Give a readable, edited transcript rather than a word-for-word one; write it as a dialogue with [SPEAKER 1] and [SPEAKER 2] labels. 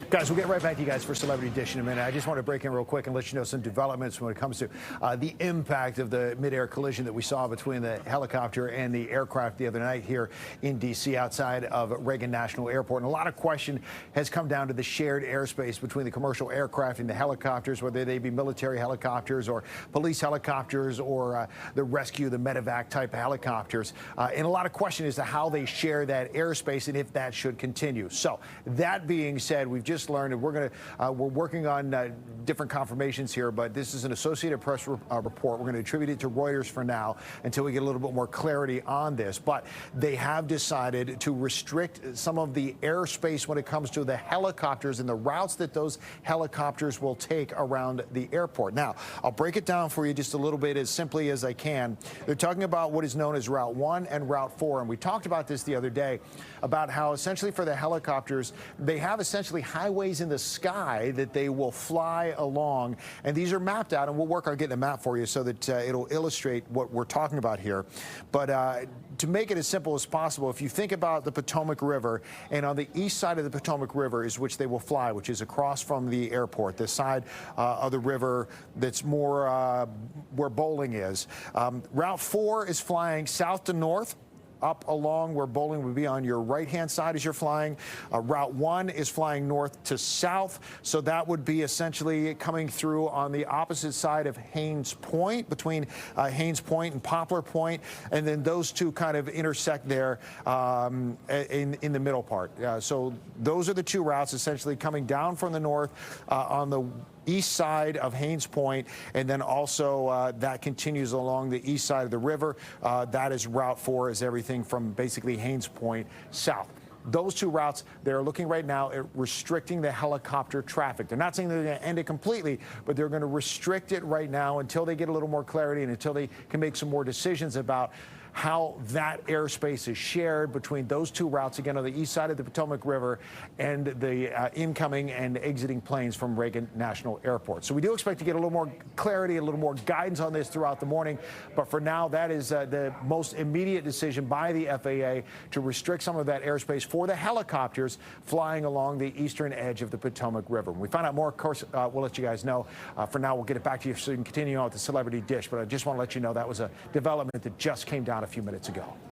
[SPEAKER 1] Guys, we'll get right back to you guys for Celebrity Dish in a minute. I just want to break in real quick and let you know some developments when it comes to the impact of the mid-air collision that we saw between the helicopter and the aircraft the other night here in D.C. outside of Reagan National Airport. And a lot of question has come down to the shared airspace between the commercial aircraft and the helicopters, whether they be military helicopters or police helicopters or the rescue, the medevac type of helicopters. And a lot of question as to how they share that airspace and if that should continue. So that being said, we've just learned, and we're working on different confirmations here, but this is an Associated Press report. We're going to attribute it to Reuters for now until we get a little bit more clarity on this. But they have decided to restrict some of the airspace when it comes to the helicopters and the routes that those helicopters will take around the airport. Now, I'll break it down for you just a little bit as simply as I can. They're talking about what is known as Route 1 and Route 4, and we talked about this the other day about how essentially for the helicopters, they have essentially highways in the sky that they will fly along, and these are mapped out, and we'll work on getting a map for you so that it'll illustrate what we're talking about here. But to make it as simple as possible, if you think about the Potomac River, and on the east side of the Potomac River is which they will fly, which is across from the airport, the side of the river that's more where bowling is. Route 4 is flying south to north, up along where bowling would be on your right-hand side as you're flying. Route 1 is flying north to south, so that would be essentially coming through on the opposite side of Haynes Point, between Haynes Point and Poplar Point, and then those two kind of intersect there in the middle part. So those are the two routes essentially coming down from the north on the east side of Haynes Point, and then also that continues along the east side of the river. That is Route 4, is everything from basically Haynes Point south. Those two routes, they're looking right now at restricting the helicopter traffic. They're not saying they're going to end it completely, but they're going to restrict it right now until they get a little more clarity and until they can make some more decisions about how that airspace is shared between those two routes, again, on the east side of the Potomac River and the incoming and exiting planes from Reagan National Airport. So we do expect to get a little more clarity, a little more guidance on this throughout the morning. But for now, that is the most immediate decision by the FAA to restrict some of that airspace for the helicopters flying along the eastern edge of the Potomac River. When we find out more, of course, we'll let you guys know. For now, we'll get it back to you so you can continue on with the Celebrity Dish. But I just want to let you know that was a development that just came down a few minutes ago.